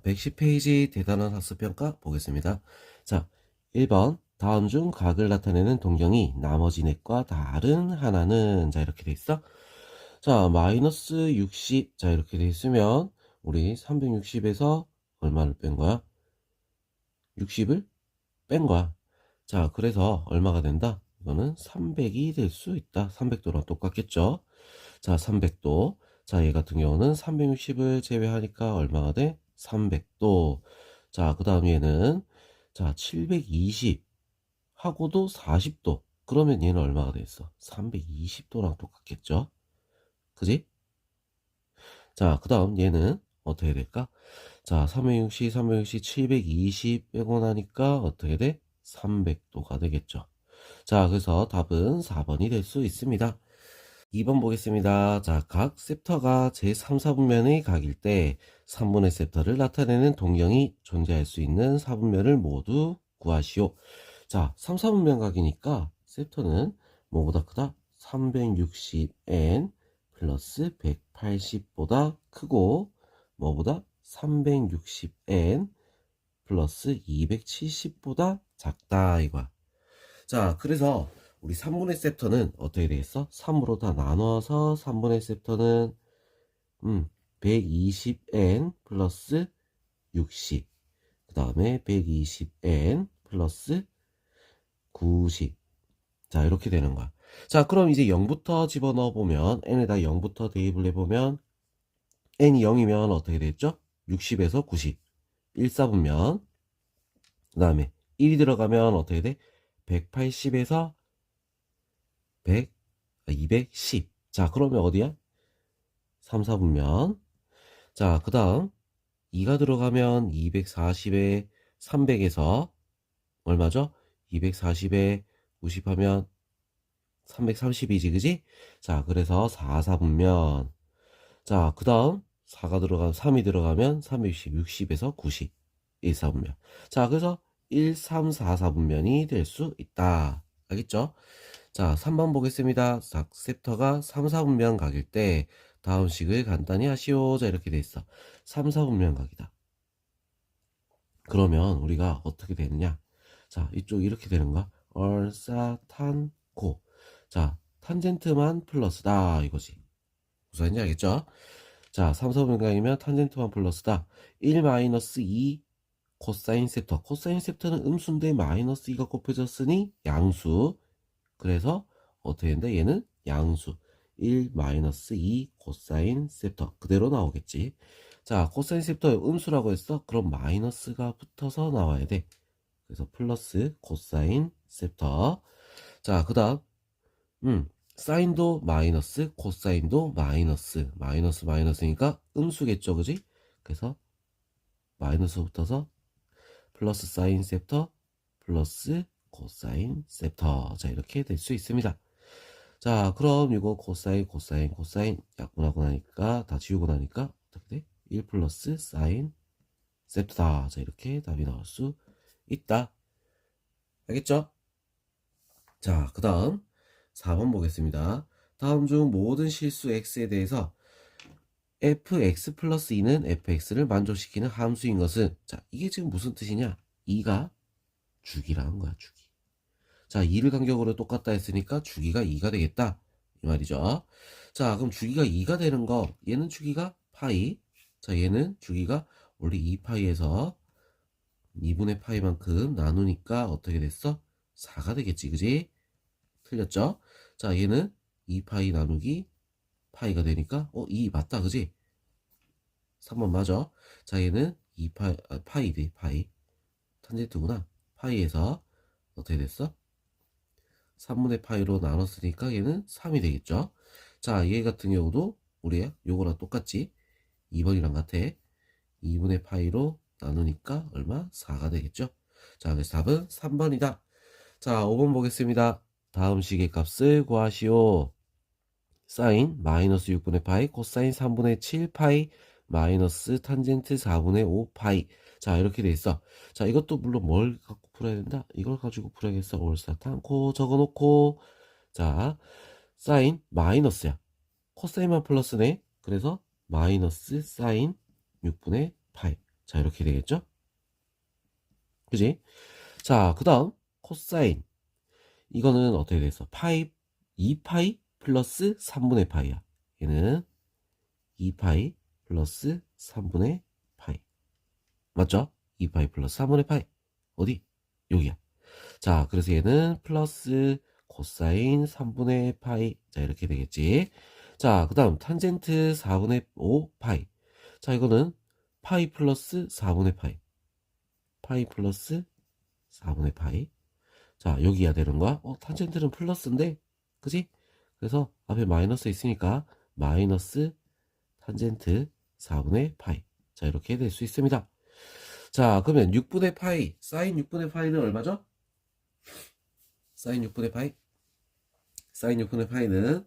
110페이지 대단한 학습평가 보겠습니다. 자, 1번. 다음 중 각을 나타내는 동경이 나머지 넷과 다른 하나는, 자, 이렇게 돼 있어. 자, 마이너스 60. 자, 이렇게 돼 있으면 우리 360에서 얼마를 뺀 거야? 60을 뺀 거야. 자, 그래서 얼마가 된다? 이거는 300이 될 수 있다. 300도랑 똑같겠죠? 자, 300도. 자, 얘 같은 경우는 360을 제외하니까 얼마가 돼? 300도. 자, 그 다음 얘는, 자, 720 하고도 40도. 그러면 얘는 얼마가 됐어? 320도랑 똑같겠죠? 그지? 자, 그 다음 얘는 어떻게 될까? 자, 360, 720 빼고 나니까 어떻게 돼? 300도가 되겠죠. 자, 그래서 답은 4번이 될 수 있습니다. 2번 보겠습니다. 자, 각 셉터가 제3, 4분면의 각일 때 3분의 셉터를 나타내는 동경이 존재할 수 있는 4분면을 모두 구하시오. 자, 3, 4분면 각이니까 셉터는 뭐보다 크다? 360n 플러스 180보다 크고 뭐보다? 360n 플러스 270보다 작다 이거야. 자, 그래서 우리 3분의 셉터는 어떻게 되겠어? 3으로 다 나눠서 3분의 셉터는 120n 플러스 60, 그 다음에 120n 플러스 90. 자, 이렇게 되는 거야. 자, 그럼 이제 0부터 집어넣어 보면, n에다 0부터 대입을 해보면 n이 0이면 어떻게 됐죠? 60에서 90, 1, 4분면. 그 다음에 1이 들어가면 어떻게 돼? 180에서 100, 210. 자, 그러면 어디야? 3, 4분면. 자, 그 다음 2가 들어가면 240에 300에서 얼마죠? 240에 90하면 330이지, 그지? 자, 그래서 4, 4분면. 자, 그 다음 4가 들어가면 3이 들어가면 360, 60에서 90, 1, 4분면. 자, 그래서 1, 3, 4, 4분면이 될 수 있다. 알겠죠? 자, 3번 보겠습니다. 섹터가 3, 4분면 각일 때 다음 식을 간단히 하시오. 자, 이렇게 돼 있어. 3, 4분면 각이다. 그러면 우리가 어떻게 되느냐? 자, 이쪽 이렇게 되는 거야. 얼싸탄고. 자, 탄젠트만 플러스다 이거지. 무슨 말인지 알겠죠? 자, 3, 4분면 각이면 탄젠트만 플러스다. 1 마이너스 2 코사인 셉터. 코사인 셉터는 음수인데 마이너스 2가 곱해졌으니 양수. 그래서 어떻게 된다? 얘는 양수. 1 마이너스 2 코사인 셉터. 그대로 나오겠지. 자, 코사인 셉터 음수라고 했어? 그럼 마이너스가 붙어서 나와야 돼. 그래서 플러스 코사인 셉터. 자, 그 다음, 사인도 마이너스, 코사인도 마이너스. 마이너스니까 음수겠죠, 그지? 그래서 마이너스 붙어서 플러스 사인 셉터, 플러스 코사인 셉터. 자, 이렇게 될 수 있습니다. 자, 그럼 이거 코사인 약분하고 나니까 다 지우고 나니까 어떻게 돼? 1 플러스 사인 셉트다. 자, 이렇게 답이 나올 수 있다. 알겠죠? 자, 그 다음 4번 보겠습니다. 다음 중 모든 실수 x에 대해서 fx 플러스 2는 fx를 만족시키는 함수인 것은, 자, 이게 지금 무슨 뜻이냐? 2가 주기라는 거야, 주기. 자, 2를 간격으로 똑같다 했으니까 주기가 2가 되겠다. 이 말이죠. 자, 그럼 주기가 2가 되는 거, 얘는 주기가 파이. 자, 얘는 주기가 원래 2파이에서 2분의 파이만큼 나누니까 어떻게 됐어? 4가 되겠지, 그지? 틀렸죠? 자, 얘는 2파이 나누기 파이가 되니까 2 맞다, 그지? 3번 맞아. 자, 얘는 2파이, 파이지, 파이. 탄젠트구나. 파이에서 어떻게 됐어? 3분의 파이로 나눴으니까 얘는 3이 되겠죠. 자, 얘 같은 경우도 우리 요거랑 똑같지. 2번이랑 같아. 2분의 파이로 나누니까 얼마? 4가 되겠죠. 자, 그래서 답은 3번이다. 자, 5번 보겠습니다. 다음 식의 값을 구하시오. 사인 마이너스 6분의 파이, 코사인 3분의 7 파이, 마이너스 탄젠트 4분의 5 파이. 자, 이렇게 돼 있어. 자, 이것도 물론 뭘 갖고 풀어야 된다? 이걸 가지고 풀어야겠어. 올사탄코 적어놓고. 자, 사인 마이너스야. 코사인만 플러스네. 그래서 마이너스 사인 6분의 파이. 자, 이렇게 되겠죠? 그지? 자, 그 다음 코사인. 이거는 어떻게 됐어? 파이 2파이 플러스 3분의 파이야. 얘는 2파이 플러스 3분의 파이. 맞죠? 2파이 플러스 3분의 파이. 어디? 여기야. 자, 그래서 얘는 플러스 코사인 3분의 파이. 자, 이렇게 되겠지. 자, 그 다음 탄젠트 4분의 5 파이. 자, 이거는 파이 플러스 4분의 파이. 파이 플러스 4분의 파이. 자, 여기야 되는 거야. 탄젠트는 플러스인데, 그지? 그래서 앞에 마이너스 있으니까 마이너스 탄젠트 4분의 파이. 자, 이렇게 될 수 있습니다. 자, 그러면 6분의 파이, 사인 6분의 파이는 얼마죠? 사인 6분의 파이? 사인 6분의 파이는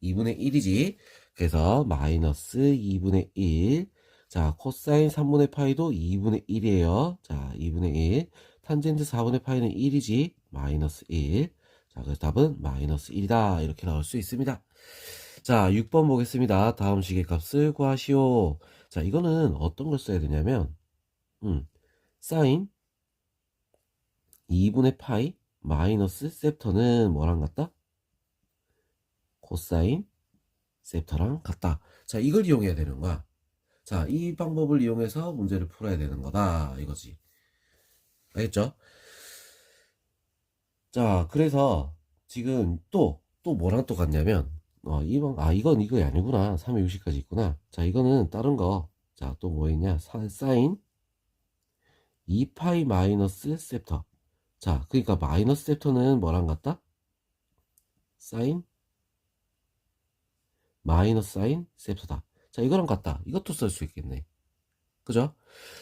2분의 1이지. 그래서 마이너스 2분의 1. 자, 코사인 3분의 파이도 2분의 1이에요. 자, 2분의 1. 탄젠트 4분의 파이는 1이지. 마이너스 1. 자, 그래서 답은 마이너스 1이다. 이렇게 나올 수 있습니다. 자, 6번 보겠습니다. 다음 식의 값을 구하시오. 자, 이거는 어떤 걸 써야 되냐면, 사인 2분의 파이 마이너스 셉터는 뭐랑 같다? 코사인 셉터랑 같다. 자, 이걸 이용해야 되는 거야. 자, 이 방법을 이용해서 문제를 풀어야 되는 거다. 이거지. 알겠죠? 자, 그래서 지금 또 뭐랑 또 같냐면, 이건 이거 아니구나. 360까지 있구나. 자, 이거는 다른 거. 자, 또 뭐 있냐? 사인 2파이 마이너스 셉터. 자, 그러니까 마이너스 셉터는 뭐랑 같다? 사인 마이너스 사인 셉터다. 자, 이거랑 같다. 이것도 쓸 수 있겠네. 그죠?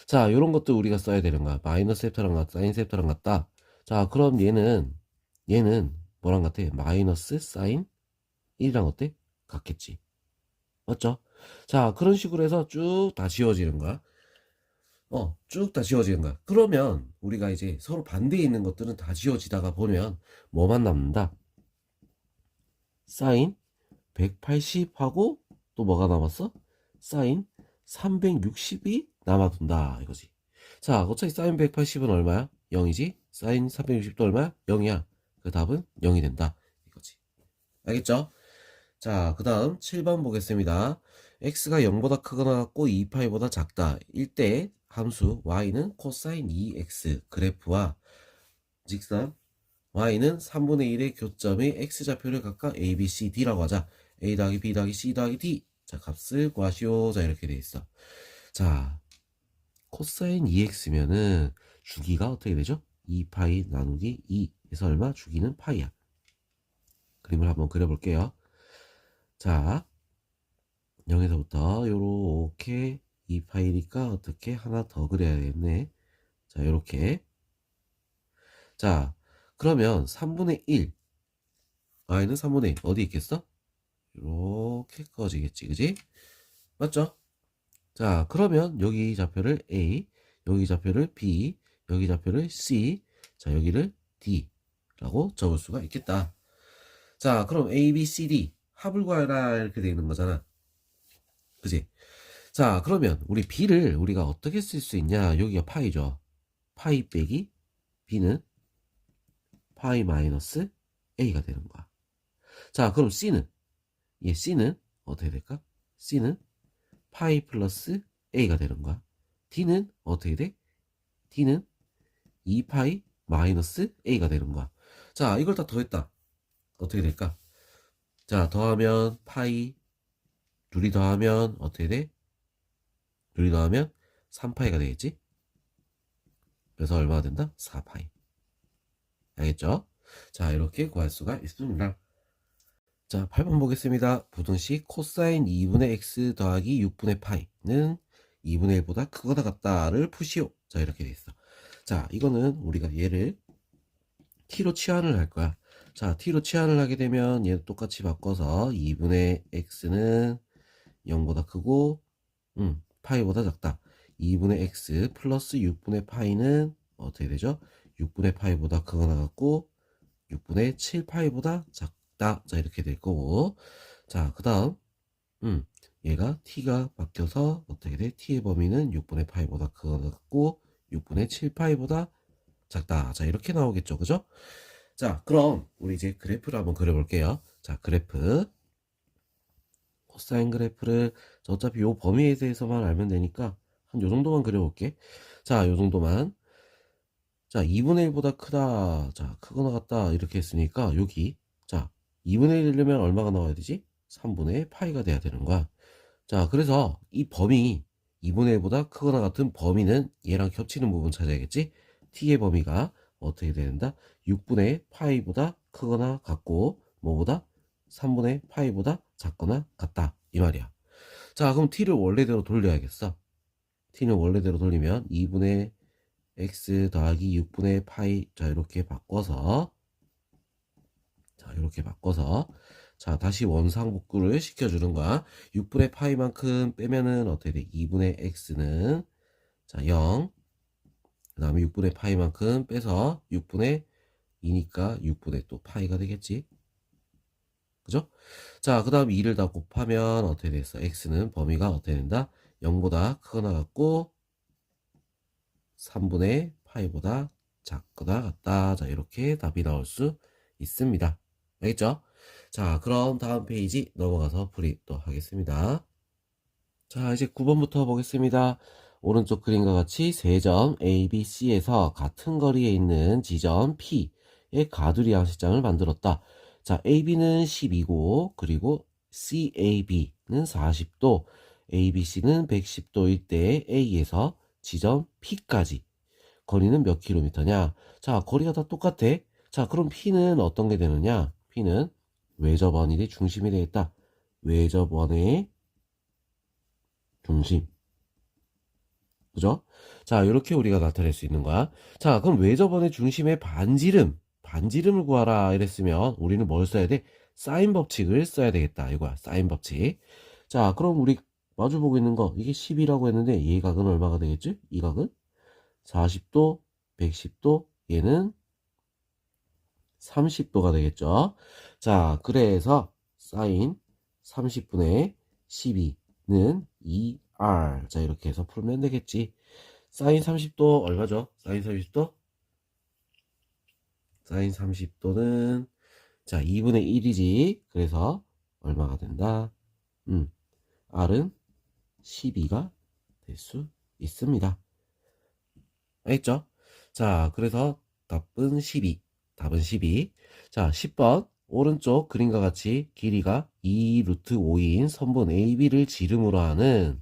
자, 요런 것도 우리가 써야 되는 거야. 마이너스 셉터랑 같다, 사인 셉터랑 같다. 자, 그럼 얘는 뭐랑 같아? 마이너스 사인 1이랑 어때? 같겠지. 맞죠? 자, 그런 식으로 해서 쭉 다 지워지는 거야. 쭉 다 지워지는 거야. 그러면 우리가 이제 서로 반대에 있는 것들은 다 지워지다가 보면 뭐만 남는다? 사인 180하고 또 뭐가 남았어? 사인 360이 남아둔다 이거지. 자, 어차피 사인 180은 얼마야? 0이지? 사인 360도 얼마야? 0이야. 그 답은 0이 된다 이거지. 알겠죠? 자, 그 다음 7번 보겠습니다. x가 0보다 크거나 같고 2파이보다 작다. 일때 함수 y는 코사인 2x 그래프와 직선 y는 3분의 1의 교점의 x좌표를 각각 a, b, c, d라고 하자. a 더하기 b 더하기 c 더하기 d. 자, 값을 구하시오. 자, 이렇게 돼 있어. 자, 코사인 2x면은 주기가 어떻게 되죠? 2파이 나누기 2에서 얼마? 주기는 파이야. 그림을 한번 그려볼게요. 자, 0에서부터 요렇게 2파이니까 어떻게 하나 더 그려야겠네. 자, 요렇게. 자, 그러면 3분의 1 y는 3분의 1 어디 있겠어? 이렇게 꺼지겠지, 그지? 맞죠? 자, 그러면 여기 좌표를 A, 여기 좌표를 B, 여기 좌표를 C, 자, 여기를 D라고 적을 수가 있겠다. 자, 그럼 A, B, C, D 합을 구하라 이렇게 되어 있는 거잖아. 그지? 자, 그러면 우리 B를 우리가 어떻게 쓸 수 있냐? 여기가 파이죠. 파이 빼기 B는 파이 마이너스 A가 되는 거야. 자, 그럼 C는 어떻게 될까? C는 파이 플러스 A가 되는 거야. D는 어떻게 돼? D는 2파이 마이너스 A가 되는 거야. 자, 이걸 다 더했다. 어떻게 될까? 자, 더하면 파이, 둘이 더하면 어떻게 돼? 둘이 더하면 3파이가 되겠지? 그래서 얼마가 된다? 4파이. 알겠죠? 자, 이렇게 구할 수가 있습니다. 자, 8번 보겠습니다. 부등식 코사인 2분의 x 더하기 6분의 파이는 2분의 1보다 크거나 같다를 푸시오. 자, 이렇게 돼 있어. 자, 이거는 우리가 얘를 t로 치환을 할 거야. 자, t로 치환을 하게 되면 얘 똑같이 바꿔서 2분의 x는 0보다 크고 파이보다 작다. 2분의 x 플러스 6분의 파이는 어떻게 되죠? 6분의 파이보다 크거나 같고 6분의 7파이보다 작다. 자, 이렇게 될 거고. 자, 그 다음 얘가 t가 바뀌어서 어떻게 돼? t의 범위는 6분의 파이보다 크고 6분의 7파이보다 작다. 자, 이렇게 나오겠죠. 그죠? 자, 그럼 우리 이제 그래프를 한번 그려볼게요. 자, 그래프. 코사인 그래프를 어차피 요 범위에 대해서만 알면 되니까 한 요 정도만 그려볼게. 자, 요 정도만. 자, 2분의 1보다 크다. 자, 크거나 같다. 이렇게 했으니까 여기 자, 2분의 1 이려면 얼마가 나와야 되지? 3분의 파이가 돼야 되는 거야. 자, 그래서 이 범위 2분의 1보다 크거나 같은 범위는 얘랑 겹치는 부분 찾아야겠지? t의 범위가 어떻게 되는다? 6분의 파이보다 크거나 같고 뭐보다? 3분의 파이보다 작거나 같다. 이 말이야. 자, 그럼 t를 원래대로 돌려야겠어. t는 원래대로 돌리면 2분의 x 더하기 6분의 파이. 자, 이렇게 바꿔서 자, 다시 원상복구를 시켜주는 거야. 6분의 파이만큼 빼면은 어떻게 돼? 2분의 x는 자 0. 그 다음에 6분의 파이만큼 빼서 6분의 2니까 6분의 또 파이가 되겠지. 그죠? 자, 그 다음 2를 다 곱하면 어떻게 됐어? x는 범위가 어떻게 된다? 0보다 크거나 같고 3분의 파이보다 작거나 같다. 자, 이렇게 답이 나올 수 있습니다. 알겠죠? 자, 그럼 다음 페이지 넘어가서 풀이 또 하겠습니다. 자, 이제 9번부터 보겠습니다. 오른쪽 그림과 같이 세 점 A, B, C에서 같은 거리에 있는 지점 P의 가두리 양식장을 만들었다. 자, AB는 12고 그리고 CAB는 40도, ABC는 110도일 때 A에서 지점 P까지 거리는 몇 킬로미터냐? 자, 거리가 다 똑같아. 자, 그럼 P는 어떤 게 되느냐? P는 외접원이 중심이 되겠다. 외접원의 중심. 그죠? 자, 이렇게 우리가 나타낼 수 있는 거야. 자, 그럼 외접원의 중심의 반지름을 구하라 이랬으면 우리는 뭘 써야 돼? 사인 법칙을 써야 되겠다. 이거야, 사인 법칙. 자, 그럼 우리 마주보고 있는 거, 이게 10이라고 했는데, 이 각은 얼마가 되겠지? 이 각은 40도, 110도, 얘는 30도가 되겠죠. 자, 그래서 사인 30분의 12는 2r. 자, 이렇게 해서 풀면 되겠지. 사인 30도 얼마죠? 사인 30도? 사인 30도는 자, 2분의 1이지. 그래서 얼마가 된다? r은 12가 될 수 있습니다. 알겠죠? 자, 그래서 답은 12. 답은 12. 자, 10번. 오른쪽 그림과 같이 길이가 2 루트 5인 선분 AB를 지름으로 하는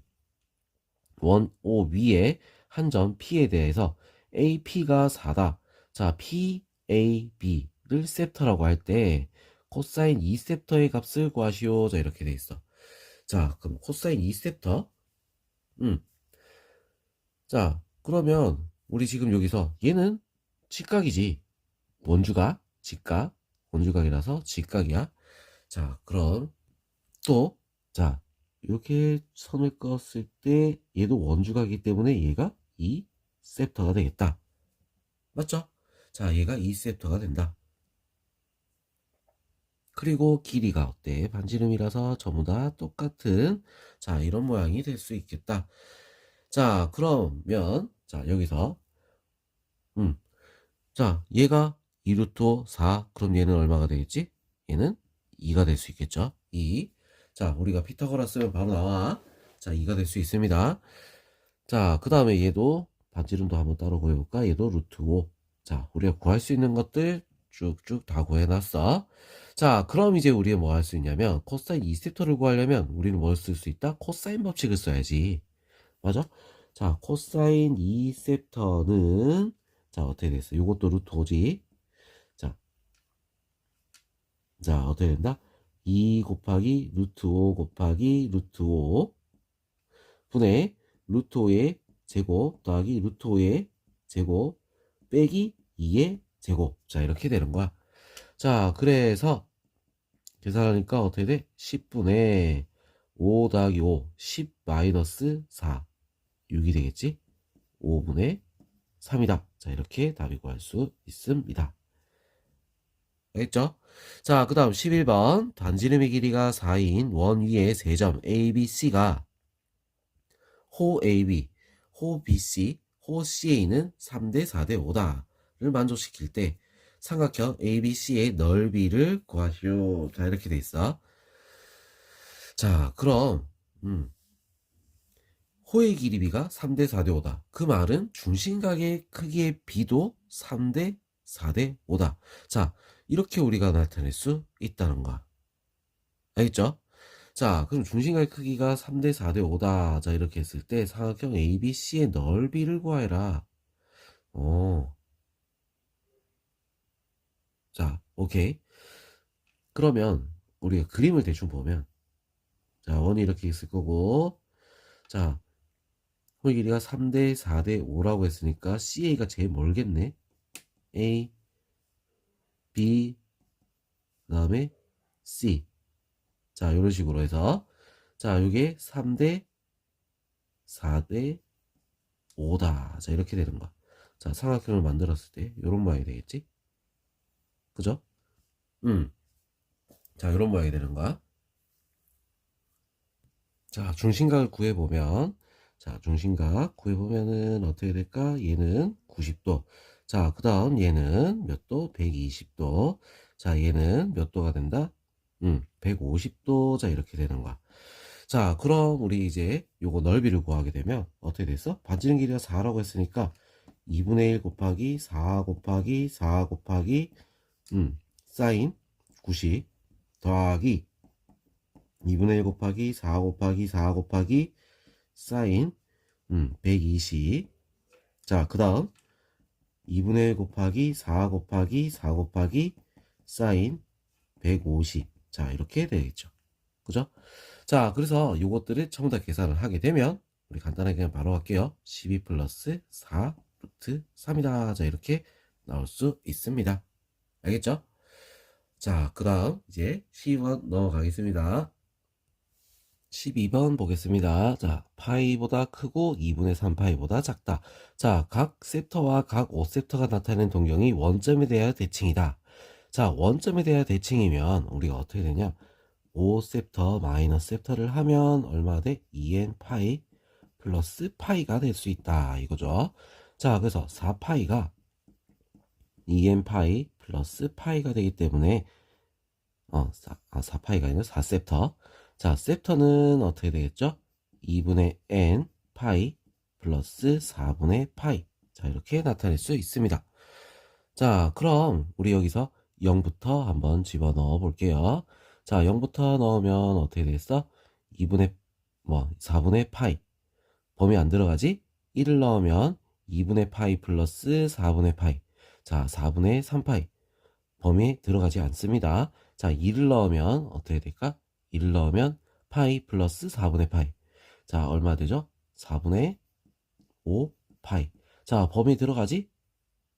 원 O 위에 한 점 P에 대해서 AP가 4다. 자, PAB를 셉터라고 할 때 코사인 2셉터의 값을 구하시오. 자, 이렇게 돼 있어. 자, 그럼 코사인 2셉터. 자, 그러면 우리 지금 여기서 얘는 직각이지. 원주가 직각, 원주각이라서 직각이야. 자, 그럼 또 자, 이렇게 선을 그었을 때 얘도 원주각이기 때문에 얘가 이 셉터가 되겠다. 맞죠? 자, 얘가 이 셉터가 된다. 그리고 길이가 어때? 반지름이라서 전부 다 똑같은 자, 이런 모양이 될 수 있겠다. 자, 그러면 자, 여기서 자, 얘가 2루트 4. 그럼 얘는 얼마가 되겠지? 얘는 2가 될 수 있겠죠? 2. 자, 우리가 피타고라 쓰면 바로 나와. 자, 2가 될 수 있습니다. 자, 그 다음에 얘도 반지름도 한번 따로 구해볼까? 얘도 루트 5. 자, 우리가 구할 수 있는 것들 쭉쭉 다 구해놨어. 자, 그럼 이제 우리가 뭐 할 수 있냐면 코사인 2셉터를 구하려면 우리는 뭘 쓸 수 있다? 코사인 법칙을 써야지. 맞아? 자, 코사인 2셉터는 자, 어떻게 됐어? 요것도 루트 5지. 자, 자, 어떻게 된다? 2 곱하기 루트 5 곱하기 루트 5 분의 루트 5의 제곱 더하기 루트 5의 제곱 빼기 2의 제곱. 자, 이렇게 되는 거야. 자, 그래서 계산하니까 어떻게 돼? 10분의 5 더하기 5, 10 마이너스 4, 6이 되겠지? 5분의 3이다. 자, 이렇게 답이 구할 수 있습니다. 알겠죠? 자, 그 다음 11번. 단지름의 길이가 4인 원 위에 세 점 A, B, C가 호 AB, 호 BC, 호 CA는 3대 4대 5다를 만족시킬 때 삼각형 ABC의 넓이를 구하시오. 자, 이렇게 돼 있어. 자, 그럼 호의 길이비가 3대 4대 5다. 그 말은 중심각의 크기의 비도 3대 4대 5다. 자, 이렇게 우리가 나타낼 수 있다는 거야. 알겠죠? 자, 그럼 중심각의 크기가 3대 4대 5다. 자, 이렇게 했을 때 사각형 ABC의 넓이를 구하라. 어, 자, 오케이. 그러면 우리가 그림을 대충 보면, 자, 원이 이렇게 있을 거고, 자, 호의 길이가 3대 4대 5라고 했으니까 CA가 제일 멀겠네. A, B, 그 다음에 C. 자, 이런 식으로 해서. 자, 이게 3대 4대 5다. 자, 이렇게 되는 거야. 자, 삼각형을 만들었을 때, 이런 모양이 되겠지? 그죠? 자, 이런 모양이 되는 거야. 자, 중심각을 구해보면, 자, 중심각 구해보면은 어떻게 될까? 얘는 90도. 자, 그 다음 얘는 몇 도? 120도. 자, 얘는 몇 도가 된다? 150도. 자, 이렇게 되는 거야. 자, 그럼 우리 이제 요거 넓이를 구하게 되면 어떻게 됐어? 반지름 길이가 4라고 했으니까 2분의 1 곱하기 4 곱하기 4 곱하기 사인 90 더하기 2분의 1 곱하기 4 곱하기 4 곱하기 사인 120. 자, 그 다음 2분의 1 곱하기 4 곱하기 4 곱하기 사인 150. 자, 이렇게 되겠죠. 그죠? 자, 그래서 요것들을 전부 다 계산을 하게 되면 우리 간단하게 그냥 바로 할게요. 12 플러스 4 루트 3이다. 자, 이렇게 나올 수 있습니다. 알겠죠? 자, 그 다음 이제 12번 넘어가겠습니다. 12번 보겠습니다. 자, 파이보다 크고 2분의 3파이보다 작다. 자, 각 셉터와 각 5셉터가 나타내는 동경이 원점에 대하여 대칭이다. 자, 원점에 대하여 대칭이면 우리가 어떻게 되냐? 5셉터 마이너스 셉터를 하면 얼마 돼? 2n 파이 플러스 파이가 될 수 있다. 이거죠. 자, 그래서 4파이가 2n 파이 플러스 파이가 되기 때문에 4파이가 아니라 4셉터. 자, 셉터는 어떻게 되겠죠? 2분의 n 파이 플러스 4분의 파이. 자, 이렇게 나타낼 수 있습니다. 자, 그럼 우리 여기서 0부터 한번 집어넣어 볼게요. 자, 0부터 넣으면 어떻게 되겠어? 4분의 파이. 범위 안 들어가지? 1을 넣으면 2분의 파이 플러스 4분의 파이. 자, 4분의 3파이. 범위에 들어가지 않습니다. 자, 2를 넣으면 어떻게 될까? 2를 넣으면 파이 플러스 4분의 파이. 자, 얼마 되죠? 4분의 5 파이. 자, 범위 들어가지?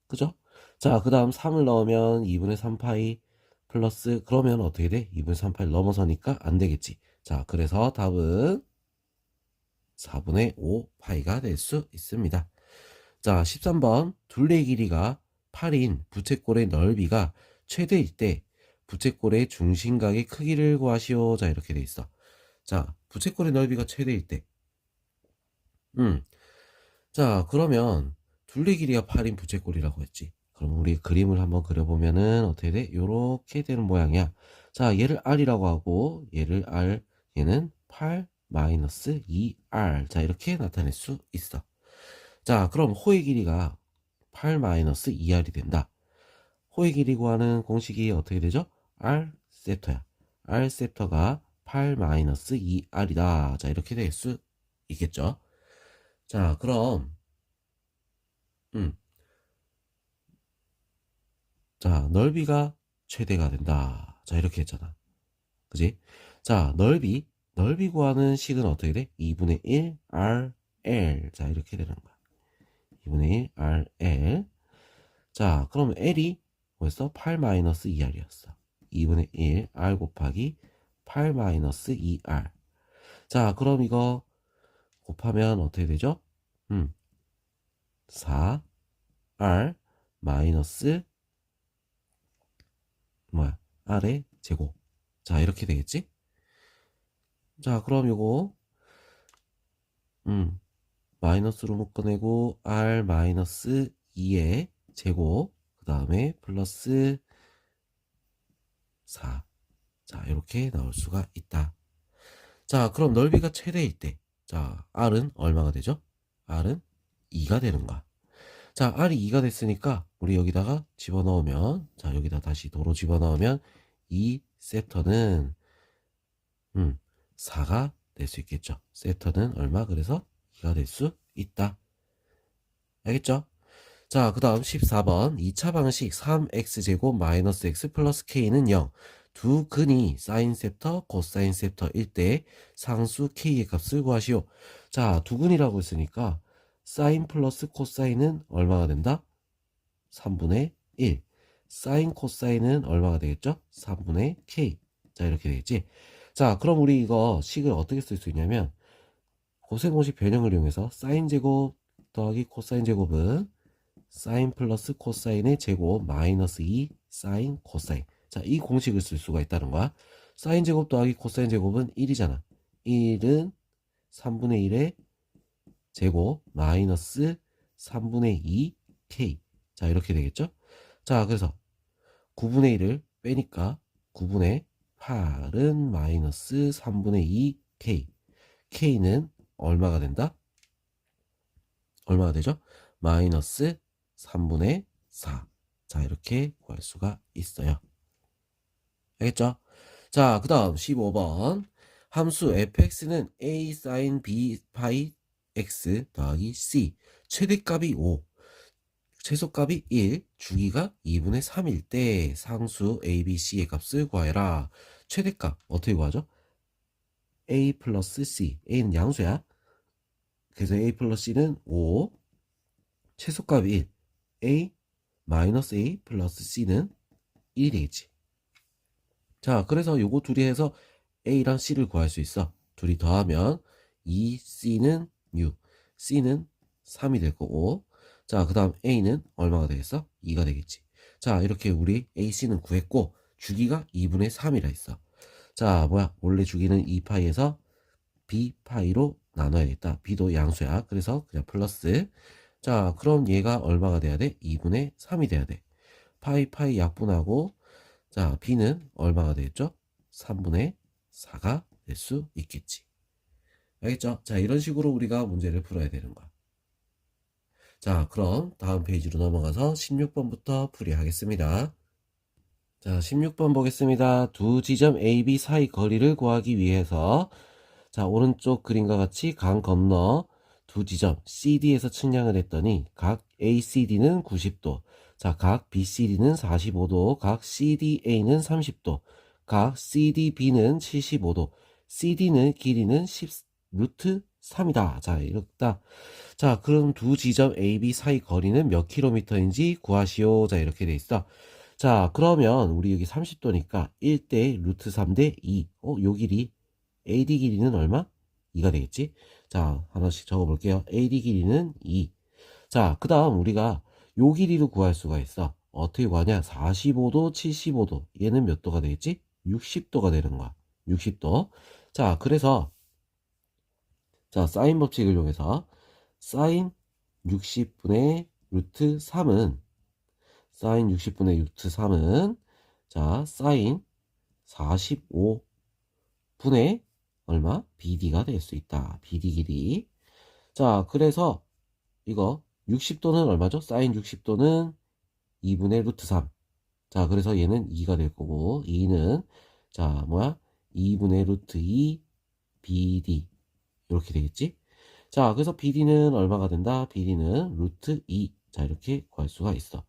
그죠? 자, 그 다음 3을 넣으면 2분의 3파이 플러스, 그러면 어떻게 돼? 2분의 3파이 넘어서니까 안 되겠지. 자, 그래서 답은 4분의 5파이가 될 수 있습니다. 자, 13번. 둘레의 길이가 8인 부채꼴의 넓이가 최대일 때 부채꼴의 중심각의 크기를 구하시오. 자, 이렇게 돼 있어. 자, 부채꼴의 넓이가 최대일 때. 자, 그러면 둘레 길이가 8인 부채꼴이라고 했지. 그럼 우리 그림을 한번 그려보면은 어떻게 돼? 요렇게 되는 모양이야. 자, 얘를 R이라고 하고 얘를 R, 얘는 8 마이너스 2R. 자, 이렇게 나타낼 수 있어. 자, 그럼 호의 길이가 8 마이너스 2R이 된다. 호의 길이 구하는 공식이 어떻게 되죠? R 셉터야. R 셉터가 8 마이너스 2R이다. 자, 이렇게 될 수 있겠죠? 자, 그럼 음, 자, 넓이가 최대가 된다. 자, 이렇게 했잖아. 그지? 자, 넓이 구하는 식은 어떻게 돼? 2분의 1 RL. 자, 이렇게 되는 거야. 2분의 1 RL. 자, 그럼 L이 뭐였어? 8 마이너스 2R이었어. 2분의 1 R 곱하기 8 마이너스 2R. 자, 그럼 이거 곱하면 어떻게 되죠? 4R 마이너스 뭐야? R의 제곱. 자, 이렇게 되겠지? 자, 그럼 요거, 마이너스로 묶어내고, R 마이너스 2의 제곱. 그 다음에 플러스 4. 자, 이렇게 나올 수가 있다. 자, 그럼 넓이가 최대일 때, 자, R은 얼마가 되죠? R은 2가 되는 거야. 자, R이 2가 됐으니까, 우리 여기다가 집어넣으면, 자, 여기다 다시 도로 집어넣으면, 이 셉터는, 4가 될 수 있겠죠. 셉터는 얼마? 그래서 2가 될 수 있다. 알겠죠? 자, 그 다음 14번. 2차 방식 3x제곱 마이너스 x 플러스 k는 0. 두 근이 사인 셉터, 코사인 셉터일 때 상수 k의 값을 구하시오. 자, 두 근이라고 했으니까 사인 플러스 코사인은 얼마가 된다? 3분의 1. 사인 코사인은 얼마가 되겠죠? 3분의 k. 자, 이렇게 되겠지? 자, 그럼 우리 이거 식을 어떻게 쓸 수 있냐면 고세모식 변형을 이용해서 사인 제곱 더하기 코사인 제곱은 사인 플러스 코사인의 제곱 마이너스 2 사인 코사인. 자, 이 공식을 쓸 수가 있다는 거야. 사인 제곱 더하기 코사인 제곱은 1이잖아. 1은 3분의 1의 제곱 마이너스 3분의 2 k. 자, 이렇게 되겠죠? 자, 그래서 9분의 1을 빼니까 9분의 8은 마이너스 3분의 2 k. k는 얼마가 된다? 얼마가 되죠? 마이너스 3분의 4. 자, 이렇게 구할 수가 있어요. 알겠죠? 자, 그 다음 15번. 함수 fx는 a sin b 파이 x 더하기 c. 최대값이 5. 최소값이 1. 주기가 2분의 3일 때 상수 a, b, c의 값을 구하여라. 최대값 어떻게 구하죠? a 플러스 c. a는 양수야. 그래서 a 플러스 c는 5. 최소값이 1. a 마이너스 a 플러스 c는 1이 되겠지. 자, 그래서 요거 둘이 해서 a랑 c를 구할 수 있어. 둘이 더하면 2c는 6, c는 3이 될 거고. 자, 그 다음 a는 얼마가 되겠어? 2가 되겠지. 자, 이렇게 우리 a, c는 구했고 주기가 2분의 3이라 했어. 자, 뭐야? 원래 주기는 2파이에서 b파이로 나눠야겠다. b도 양수야. 그래서 그냥 플러스. 자, 그럼 얘가 얼마가 돼야 돼? 2분의 3이 돼야 돼. 파이 약분하고, 자, b는 얼마가 되겠죠? 3분의 4가 될 수 있겠지. 알겠죠? 자, 이런 식으로 우리가 문제를 풀어야 되는 거야. 자, 그럼 다음 페이지로 넘어가서 16번부터 풀이하겠습니다. 자, 16번 보겠습니다. 두 지점 A, B 사이 거리를 구하기 위해서, 자, 오른쪽 그림과 같이 강 건너 두 지점 CD에서 측량을 했더니 각 ACD는 90도, 자, 각 BCD는 45도, 각 CDA는 30도, 각 CDB는 75도, CD는 길이는 10 루트 3이다. 자, 이렇다. 자, 그럼 두 지점 AB 사이 거리는 몇 킬로미터인지 구하시오. 자, 이렇게 돼 있어. 자, 그러면 우리 여기 30도니까 1대 루트 3대 2. 요 길이 AD 길이는 얼마? 2가 되겠지? 자, 하나씩 적어볼게요. AD 길이는 2. 자, 그 다음 우리가 요 길이로 구할 수가 있어. 어떻게 구하냐? 45도, 75도. 얘는 몇 도가 되겠지? 60도가 되는 거야. 60도. 자, 그래서 자, 사인 법칙을 이용해서 사인 60분의 루트 3은 사인 60분의 루트 3은 자, 사인 45분의 얼마? BD가 될 수 있다. BD 길이. 자, 그래서 이거 60도는 얼마죠? 사인 60도는 2분의 루트 3. 자, 그래서 얘는 2가 될 거고 2는 자, 뭐야? 2분의 루트 2 BD 이렇게 되겠지? 자, 그래서 BD는 얼마가 된다? BD는 루트 2. 자, 이렇게 구할 수가 있어.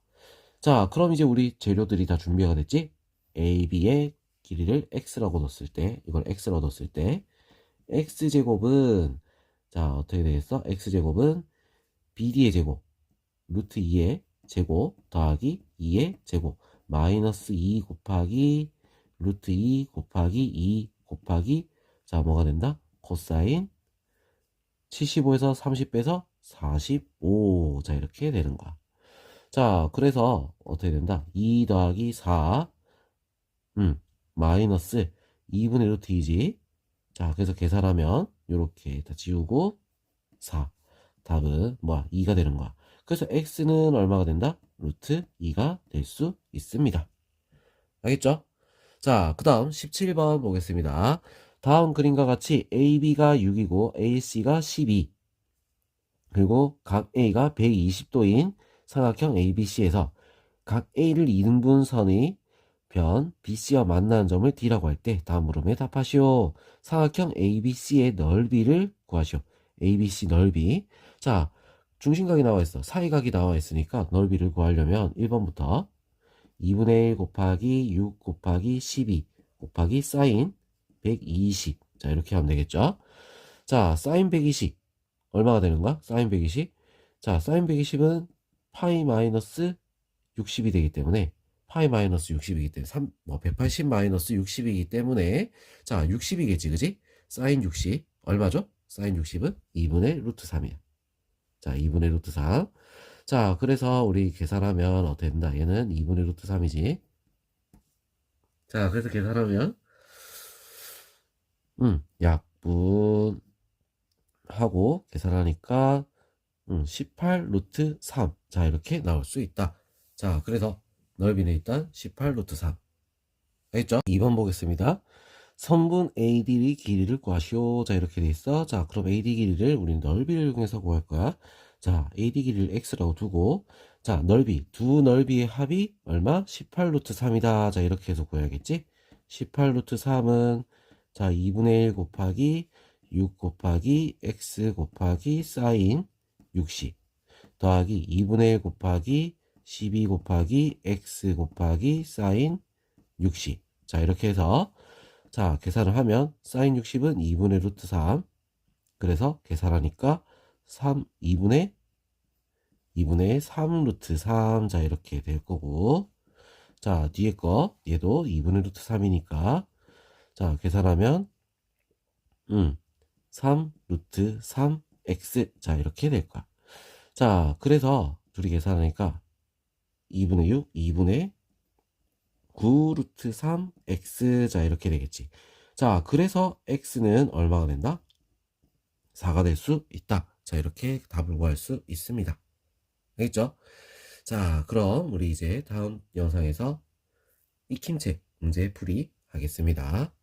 자, 그럼 이제 우리 재료들이 다 준비가 됐지? AB의 길이를 x라고 넣었을 때, 이걸 x라고 넣었을 때, x제곱은, 자, 어떻게 되겠어? x제곱은 BD의 제곱, 루트 2의 제곱, 더하기 2의 제곱, 마이너스 2 곱하기 루트 2 곱하기 2 곱하기, 자, 뭐가 된다? 코사인 75에서 30 빼서 45. 자, 이렇게 되는 거야. 자, 그래서 어떻게 된다? 2 더하기 4 마이너스 2분의 루트 2지. 자, 그래서 계산하면 요렇게 다 지우고 4. 답은 뭐야? 2가 되는 거야. 그래서 x는 얼마가 된다? 루트 2가 될 수 있습니다. 알겠죠? 자, 그 다음 17번 보겠습니다. 다음 그림과 같이 AB가 6이고 AC가 12, 그리고 각 A가 120도인 삼각형 ABC에서 각 A를 2등분선의 변 BC와 만나는 점을 D라고 할 때 다음 물음에 답하시오. 삼각형 ABC의 넓이를 구하시오. ABC 넓이. 자, 중심각이 나와 있어. 사이각이 나와 있으니까 넓이를 구하려면 1번부터 2분의 1 곱하기 6 곱하기 12 곱하기 사인 120. 자, 이렇게 하면 되겠죠? 자, 사인 120. 얼마가 되는 거야? 사인 120. 자, 사인 120은 파이 마이너스 60이 되기 때문에 파이 마이너스 60이기 때문에 180 마이너스 60이기 때문에 자, 60이겠지, 그지? 사인 60 얼마죠? 사인 60은 2분의 루트 3이야. 자, 2분의 루트 3. 자, 그래서 우리 계산하면 어떻게 된다? 얘는 2분의 루트 3이지. 자, 그래서 계산하면 약분하고 계산하니까 18 루트 3. 자, 이렇게 나올 수 있다. 자, 그래서 넓이는 일단 18 루트 3. 알겠죠? 2번 보겠습니다. 선분 AD의 길이를 구하시오. 자, 이렇게 돼 있어. 자, 그럼 AD 길이를 우리는 넓이를 이용해서 구할 거야. 자, AD 길이를 X라고 두고, 자, 넓이, 두 넓이의 합이 얼마? 18 루트 3이다. 자, 이렇게 해서 구해야겠지? 18 루트 3은, 자, 2분의 1 곱하기 6 곱하기 X 곱하기 사인 60 더하기 2분의 1 곱하기 12 곱하기 X 곱하기 사인 60. 자, 이렇게 해서 자, 계산을 하면 사인 60은 2분의 루트 3. 그래서 계산하니까 2분의 3 루트 3. 자, 이렇게 될 거고. 자, 뒤에 거 얘도 2분의 루트 3이니까 자, 계산하면 3 루트 3x. 자, 이렇게 될 거야. 자, 그래서 둘이 계산하니까 2분의 6, 2분의 9 루트 3x. 자, 이렇게 되겠지. 자, 그래서 x는 얼마가 된다? 4가 될 수 있다. 자, 이렇게 답을 구할 수 있습니다. 알겠죠? 자, 그럼 우리 이제 다음 영상에서 익힘책 문제 풀이 하겠습니다.